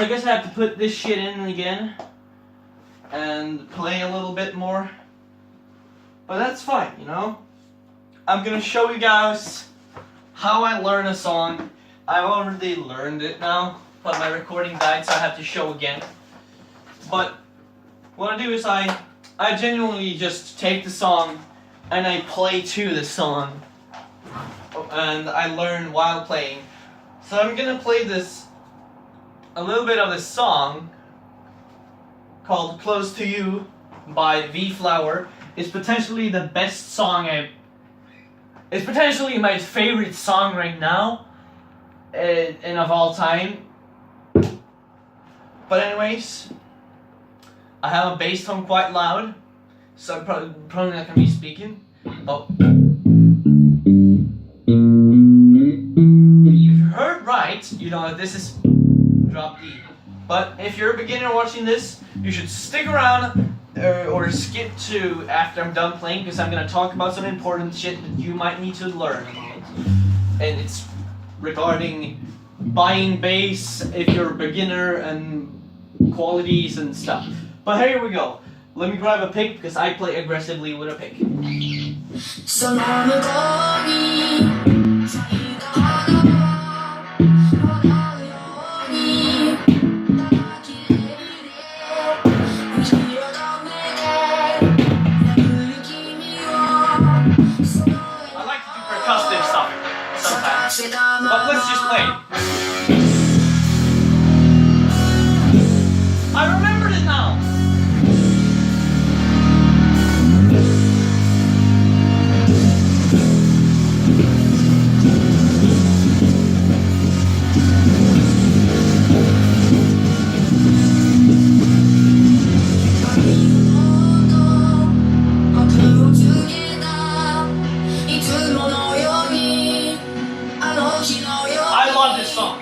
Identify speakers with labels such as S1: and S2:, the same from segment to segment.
S1: So I guess I have to put this shit in again and play a little bit more. But that's fine, you know? I'm gonna show you guys how I learn a song. I've already learned it now, but my recording died, so I have to show again. But what I do is I genuinely just take the song and I play to the song. And I learn while playing. So I'm gonna play a little bit of this song called Close to You by V-Flower. It's potentially the best song it's potentially my favorite song right now and of all time. But anyways, I have a bass tone quite loud, so I'm probably not gonna be speaking. Oh. If you heard right, you know that this is drop D. But if you're a beginner watching this, you should stick around or skip to after I'm done playing, because I'm going to talk about some important shit that you might need to learn. And it's regarding buying bass if you're a beginner and qualities and stuff. But here we go. Let me grab a pick because I play aggressively with a pick. But let's just play. I remembered it now. I love this song.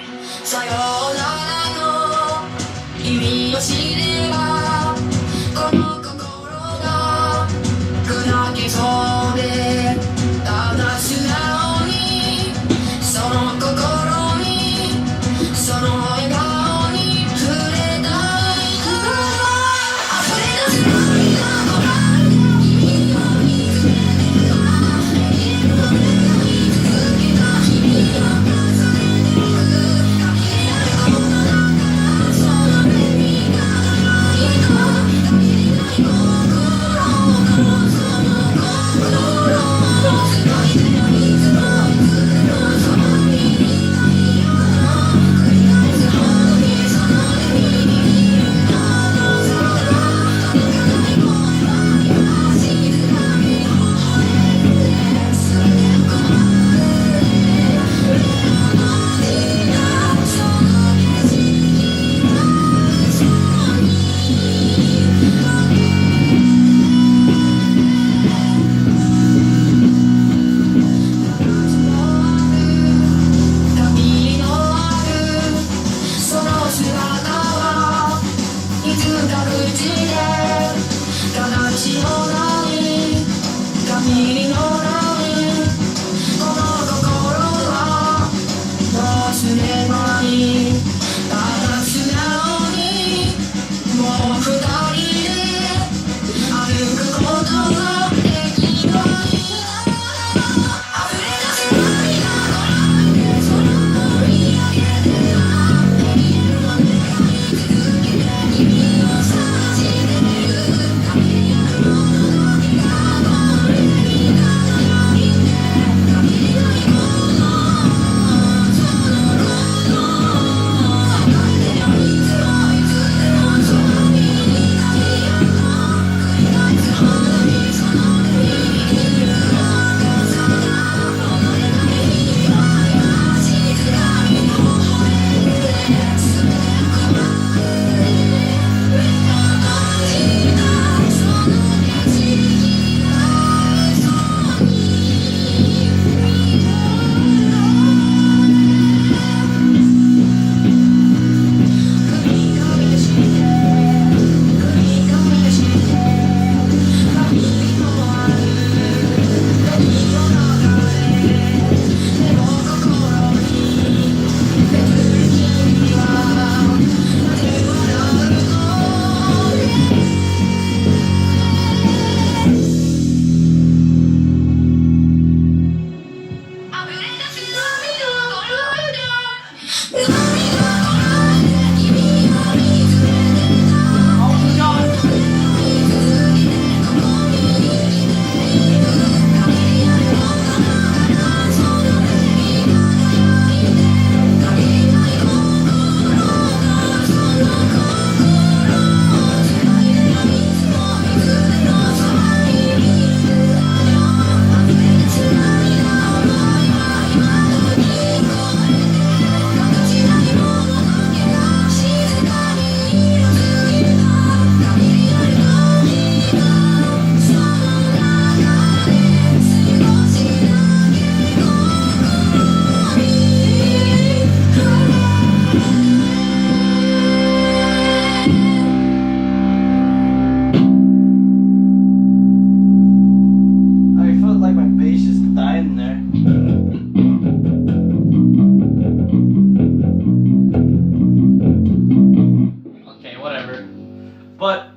S1: But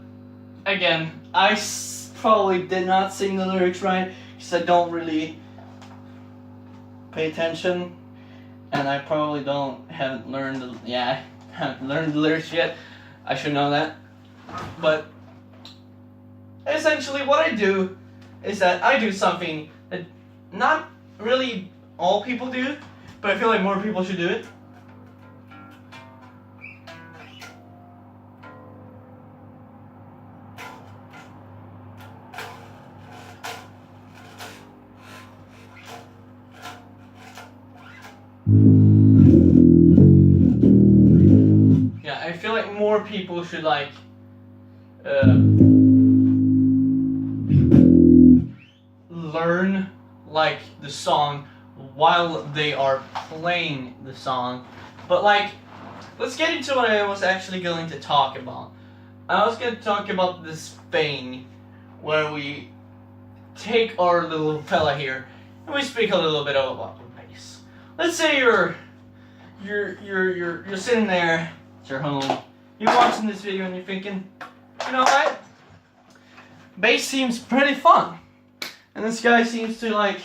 S1: again, probably did not sing the lyrics right because I don't really pay attention, and I probably haven't learned the lyrics yet. I should know that. But essentially what I do is that I do something that not really all people do, but I feel like more people should do it. Yeah, I feel like more people should like learn like the song while they are playing the song. But like, let's get into what I was actually going to talk about. I was going to talk about this thing where we take our little fella here and we speak a little bit about the bass. Let's say you're sitting there at your home, you're watching this video and you're thinking, you know what? Bass seems pretty fun. And this guy seems to like,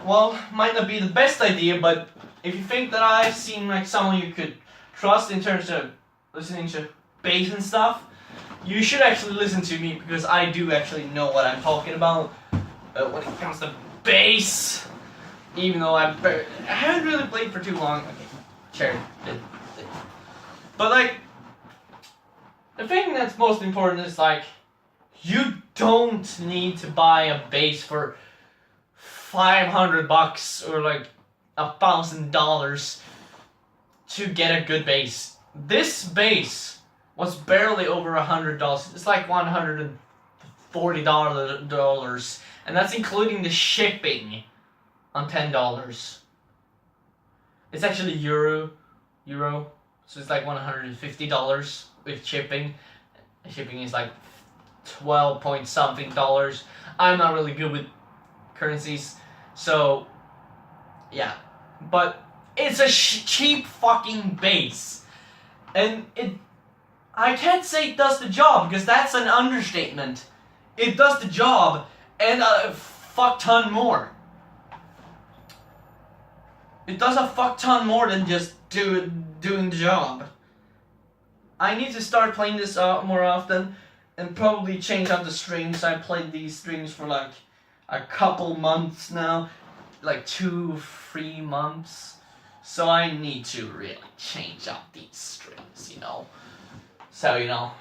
S1: well, might not be the best idea, but if you think that I seem like someone you could trust in terms of listening to bass and stuff, you should actually listen to me because I do actually know what I'm talking about when it comes to bass. Even though I haven't really played for too long. Okay, sure. But like, the thing that's most important is like, you don't need to buy a bass for $500 or like $1,000 to get a good bass. This bass was barely over $100. It's like $140, and that's including the shipping on $10. It's actually euro, so it's like $150 with shipping. Shipping is like 12 point something dollars. I'm not really good with currencies, so yeah. But it's a cheap fucking bass, and I can't say it does the job because that's an understatement. It does the job and a fuck ton more. It does a fuck ton more than just doing the job. I need to start playing this more often and probably change out the strings. I played these strings for like a couple months now, like 2-3 months. So I need to really change out these strings, you know. So, you know.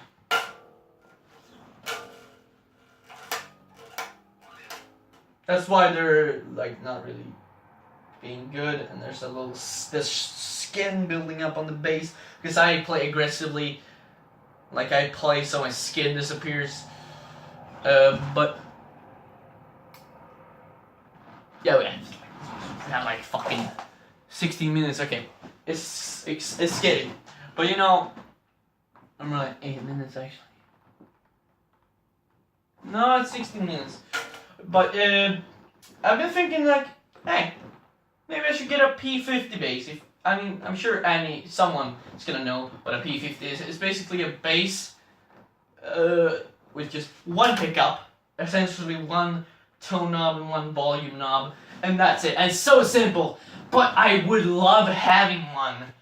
S1: That's why they're like not really being good, and there's a little this skin building up on the bass because I play aggressively, like I play so my skin disappears. But yeah, we have like fucking 16 minutes. Okay, it's scary, but you know, I'm like 8 minutes actually. No, it's 16 minutes. But I've been thinking like, hey, maybe I should get a P50 bass. I'm sure someone is gonna know what a P50 is. It's basically a bass with just one pickup, essentially one tone knob and one volume knob, and that's it. And it's so simple, but I would love having one.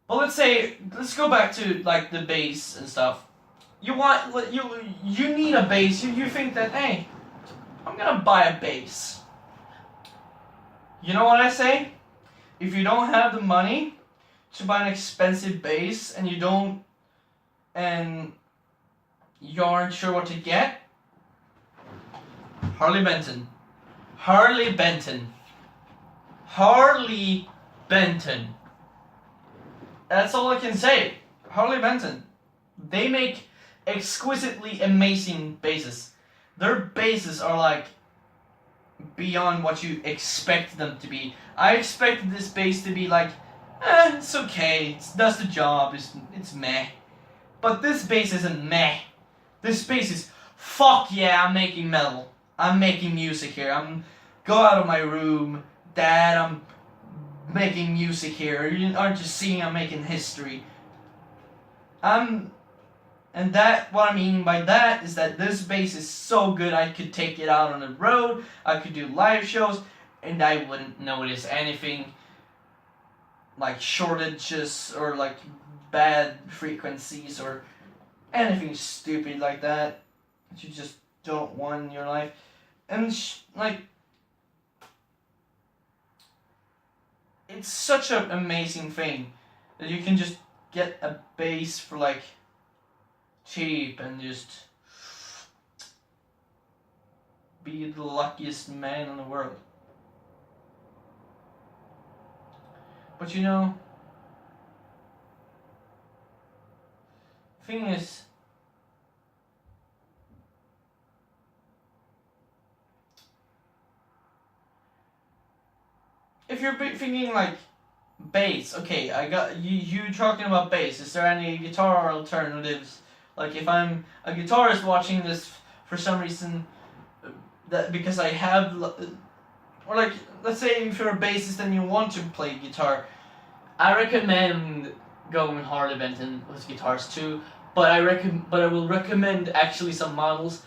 S1: But let's go back to like the bass and stuff. You need a bass. You think that, hey, I'm gonna buy a bass. You know what I say? If you don't have the money to buy an expensive bass and you aren't sure what to get, Harley Benton. That's all I can say. Harley Benton. They make exquisitely amazing basses. Their basses are like beyond what you expect them to be. I expected this bass to be like, it's okay, it does the job, it's meh. But this bass isn't meh. This bass is, fuck yeah, I'm making metal. I'm making music here. Go out of my room, Dad, I'm making music here. Aren't you seeing I'm making history? And that, what I mean by that is that this bass is so good I could take it out on the road, I could do live shows, and I wouldn't notice anything like shortages or like bad frequencies or anything stupid like that you just don't want in your life. And like, it's such an amazing thing that you can just get a bass for like cheap and just be the luckiest man in the world. But you know, thing is, if you're thinking like bass, okay, I got you talking about bass. Is there any guitar alternatives? Like if I'm a guitarist watching this for some reason, that because I have, or like let's say if you're a bassist and you want to play guitar, I recommend going Harley Benton with guitars too. But I will recommend actually some models.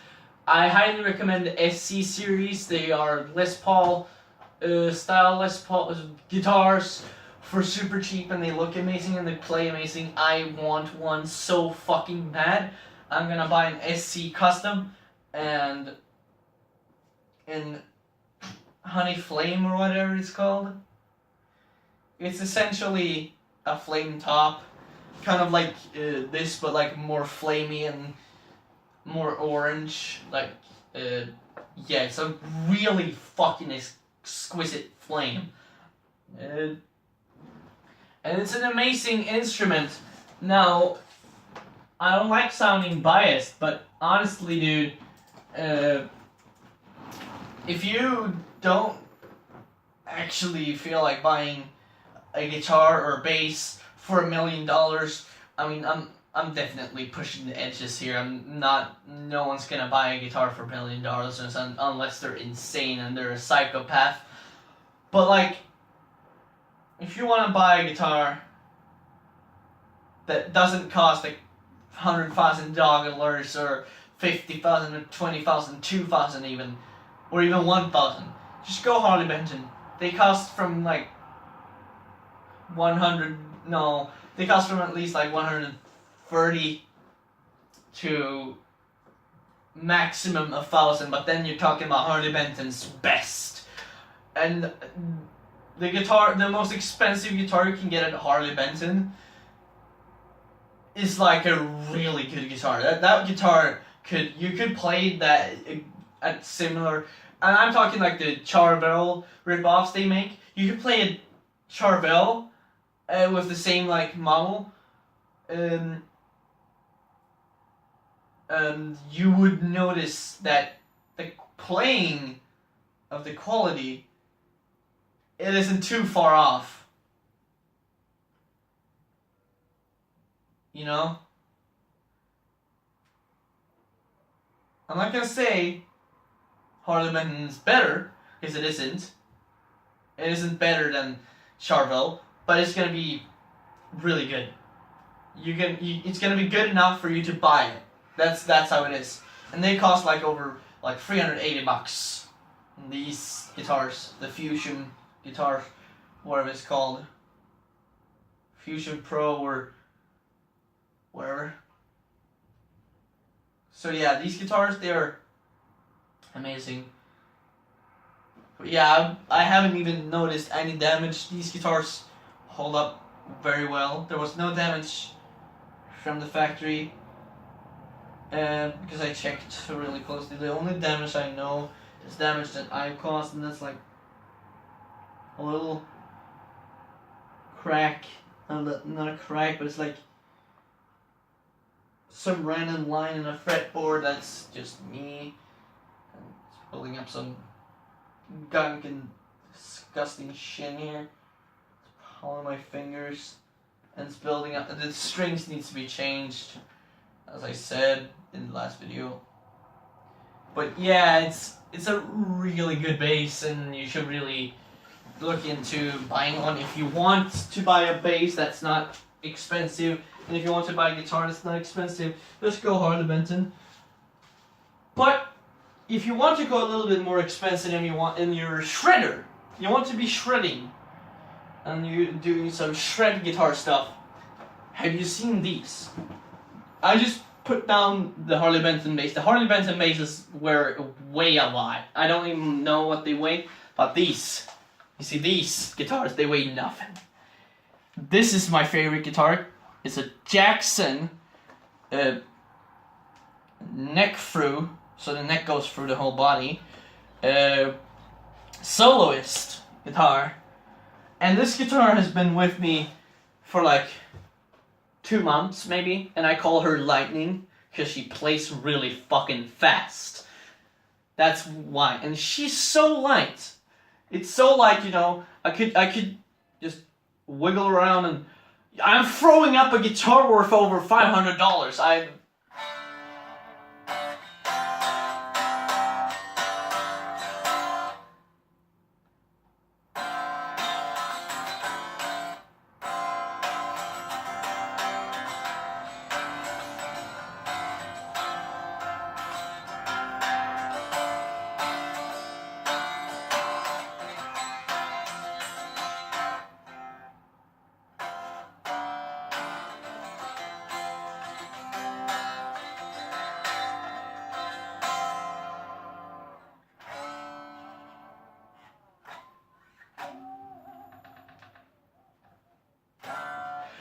S1: I highly recommend the SC series. They are Les Paul style Les Paul guitars for super cheap, and they look amazing and they play amazing. I want one so fucking bad. I'm gonna buy an SC custom and in Honey Flame or whatever it's called. It's essentially a flame top, kind of like this, but like more flamey and more orange. Like, yeah, it's a really fucking exquisite flame. And it's an amazing instrument. Now, I don't like sounding biased, but honestly, dude, if you don't actually feel like buying a guitar or a bass for $1 million, I mean, I'm definitely pushing the edges here. No one's gonna buy a guitar for $1 million unless they're insane and they're a psychopath. But like, if you want to buy a guitar that doesn't cost like $100,000 or $50,000 or $20,000, $2,000 even, or even $1,000, just go Harley Benton. They cost from like they cost from at least like 130 to maximum 1,000, but then you're talking about Harley Benton's best. And the most expensive guitar you can get at Harley Benton is like a really good guitar. That guitar you could play that at similar, and I'm talking like the Charvel ripoffs they make. You could play a Charvel with the same like model, and you would notice that the playing of the quality, it isn't too far off. You know? I'm not gonna say Harley Benton's better, because it isn't. It isn't better than Charvel, but it's gonna be really good. It's gonna be good enough for you to buy it. That's how it is. And they cost like over like $380. These guitars, the Fusion guitar, whatever it's called, Fusion Pro or whatever. So yeah, these guitars, they're amazing. But yeah, I haven't even noticed any damage. These guitars hold up very well. There was no damage from the factory, because I checked really closely. The only damage I know is damage that I've caused, and that's like a little crack, not a crack, but it's like some random line in a fretboard. That's just me, and it's building up some gunk and disgusting shit here. It's all on my fingers, and it's building up. The strings needs to be changed, as I said in the last video. But yeah, it's a really good bass, and you should really look into buying one if you want to buy a bass that's not expensive. And if you want to buy a guitar that's not expensive, just go Harley Benton. But if you want to go a little bit more expensive and you want in your shredder, you want to be shredding, and you're doing some shred guitar stuff, have you seen these? I just put down the Harley Benton bass. The Harley Benton basses weigh a lot. I don't even know what they weigh, but these, you see these guitars, they weigh nothing. This is my favorite guitar. It's a Jackson neck through, so the neck goes through the whole body. Soloist guitar. And this guitar has been with me for like 2 months maybe, and I call her Lightning because she plays really fucking fast. That's why. And she's so light. It's so light, you know, I could just wiggle around, and I'm throwing up a guitar worth over $500.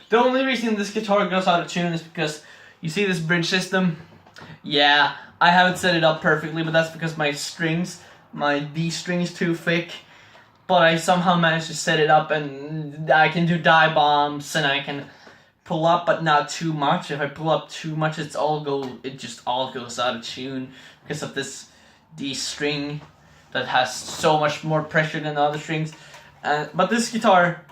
S1: The only reason this guitar goes out of tune is because you see this bridge system? Yeah, I haven't set it up perfectly, but that's because my D string is too thick. But I somehow managed to set it up, and I can do dive bombs, and I can pull up, but not too much. If I pull up too much, it just all goes out of tune because of this D string that has so much more pressure than the other strings. But this guitar,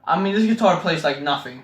S1: I mean, this guitar plays like nothing.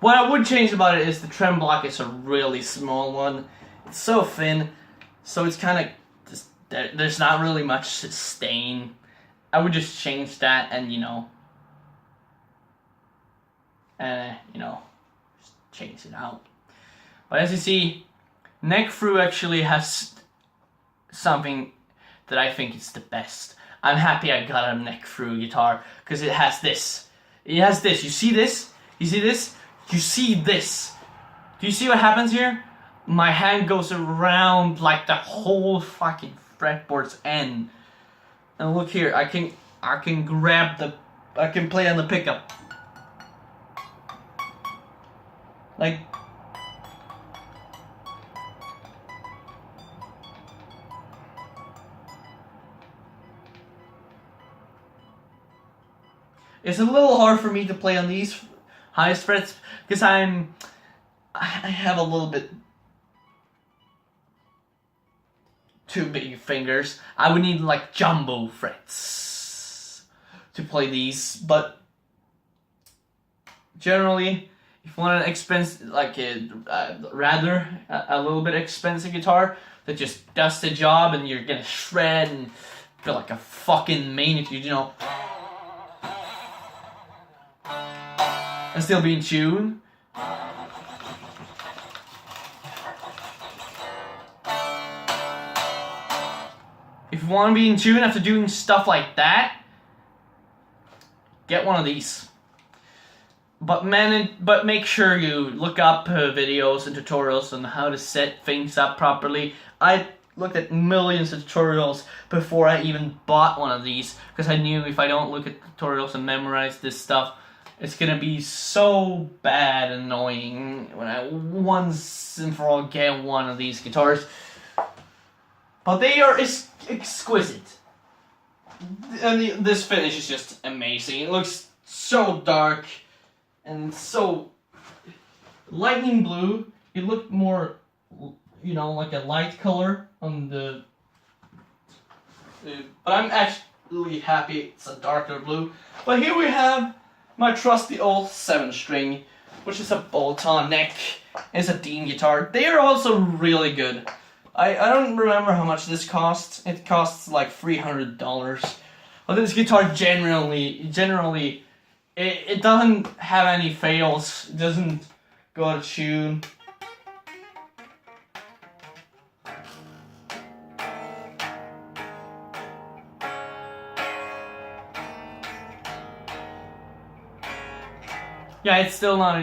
S1: What I would change about it is the trem block is a really small one. It's so thin, so it's kind of just, there's not really much sustain. I would just change that and, you know, just change it out. But as you see, neck through actually has something that I think is the best. I'm happy I got a neck through guitar because it has this. It has this. You see this? You see this? You see this? Do you see what happens here? My hand goes around like the whole fucking fretboard's end. And look here, I can play on the pickup. Like, it's a little hard for me to play on these highest frets because I have a little bit too big fingers. I would need like jumbo frets to play these, but generally, if you want an expensive, like rather a little bit expensive guitar that just does the job and you're gonna shred and feel like a fucking maniac, you know, and still be in tune. If you want to be in tune after doing stuff like that, get one of these. but make sure you look up videos and tutorials on how to set things up properly. I looked at millions of tutorials before I even bought one of these, because I knew if I don't look at tutorials and memorize this stuff, it's gonna be so bad and annoying when I once and for all get one of these guitars. But they are exquisite. And this finish is just amazing. It looks so dark and so lightning blue. It looked more, you know, like a light color on the... but I'm actually happy it's a darker blue. But here we have my trusty old 7-string, which is a bolt-on neck. It's a Dean guitar. They are also really good. I don't remember how much this costs. It costs like $300. But this guitar generally, it doesn't have any fails. It doesn't go out of tune. Yeah, it's still not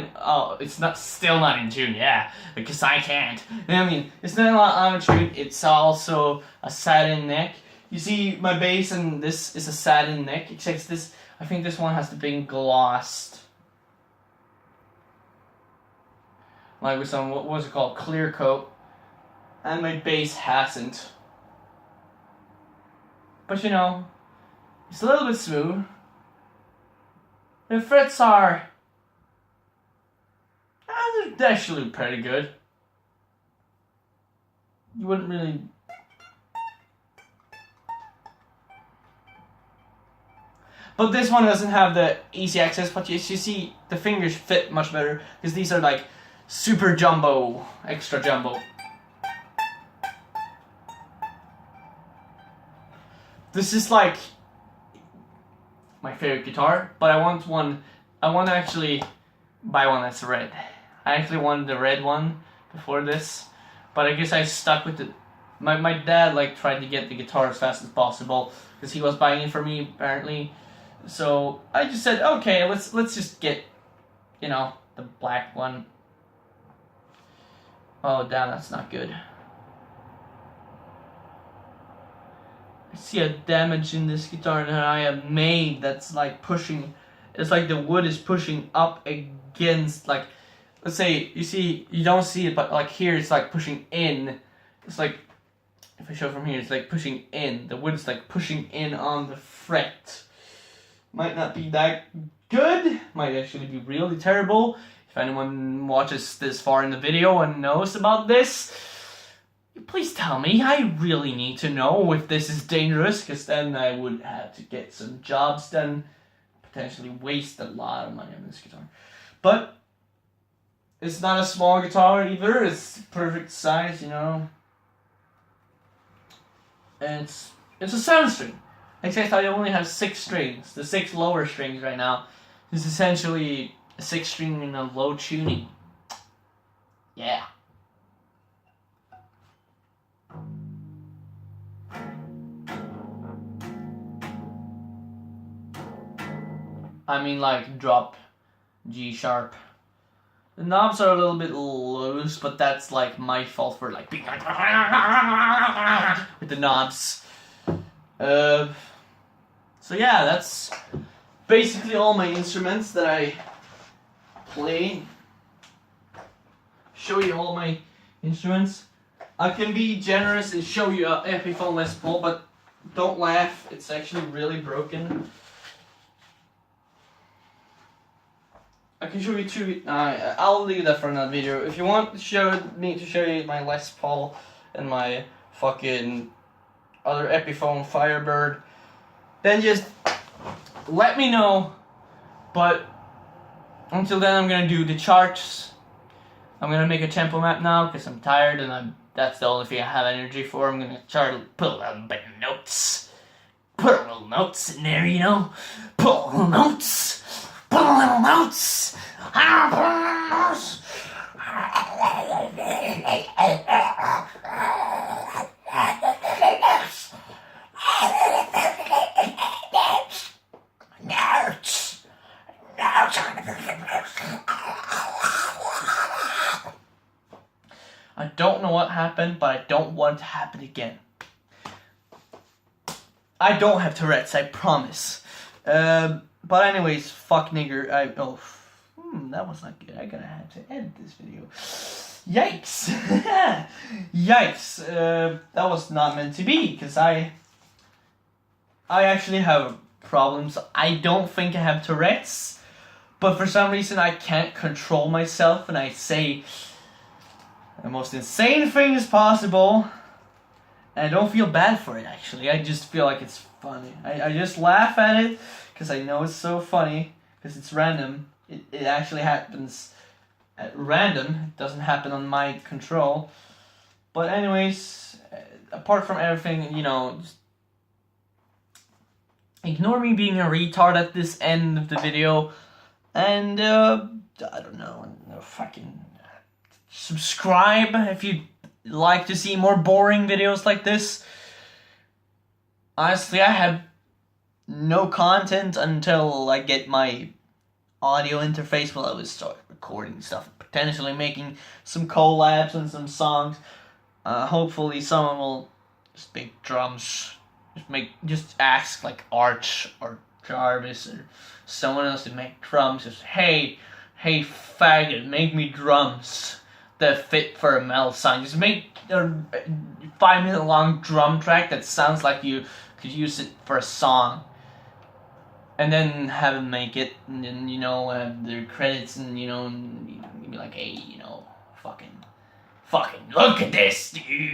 S1: in, still not in tune, yeah, because I can't. I mean, it's not out of tune, it's also a satin neck. You see, my bass and this is a satin neck, except this, I think this one has to be glossed. Like with some, what was it called, clear coat. And my bass hasn't. But you know, it's a little bit smooth. The frets are... they're actually pretty good. You wouldn't really... But this one doesn't have the easy access, but you see the fingers fit much better, because these are like super jumbo, extra jumbo. This is like my favorite guitar, but I want to actually buy one that's red. I actually wanted the red one before this, but I guess I stuck with it. My dad like tried to get the guitar as fast as possible because he was buying it for me apparently. So I just said, okay, let's just get, you know, the black one. Oh damn, that's not good. I see a damage in this guitar that I have made that's like pushing. It's like the wood is pushing up against, like, let's say, you see, you don't see it, but like here it's like pushing in. It's like, if I show from here, it's like pushing in. The wood is like pushing in on the fret. Might not be that good. Might actually be really terrible. If anyone watches this far in the video and knows about this, please tell me. I really need to know if this is dangerous, because then I would have to get some jobs done. Potentially waste a lot of money on this guitar. But it's not a small guitar either. It's perfect size, you know. And it's a 7-string. Except I only have 6 strings. The 6 lower strings right now is essentially a 6-string in a low tuning. Yeah. I mean, like, drop G sharp. The knobs are a little bit loose, but that's like my fault for like being like with the knobs. So yeah, that's basically all my instruments that I play. Show you all my instruments. I can be generous and show you a Epiphone Les Paul, but don't laugh, it's actually really broken. I can show you 2. I'll leave that for another video. If you want to show you my Les Paul and my fucking other Epiphone Firebird, then just let me know. But until then, I'm gonna do the charts. I'm gonna make a tempo map now because I'm tired and that's the only thing I have energy for. I'm gonna put a little bit of notes. Put a little notes in there, you know. Put a little notes. Put a little notes. Notes. I don't know what happened, but I don't want it to happen again. I don't have Tourette's, I promise. But anyways, fuck nigger. That was not good. I'm gonna have to edit this video. Yikes! Yikes! That was not meant to be, because I actually have problems. I don't think I have Tourette's, but for some reason I can't control myself, and I say the most insane things possible. And I don't feel bad for it, actually. I just feel like it's funny. I just laugh at it because I know it's so funny, because it's random. It actually happens at random. It doesn't happen on my control. But anyways, apart from everything, you know, just ignore me being a retard at this end of the video. And, I don't know, fucking subscribe if you like to see more boring videos like this. Honestly, I have no content until I get my audio interface. Well, I will start recording stuff, potentially making some collabs and some songs. Hopefully someone will just make drums. Just ask like Arch or Jarvis or someone else to make drums. Just, hey faggot, make me drums that fit for a metal song. Just make a 5-minute long drum track that sounds like you could use it for a song. And then have him make it, and then, you know, the credits, and, you know, be like, hey, you know, fucking, look at this, dude.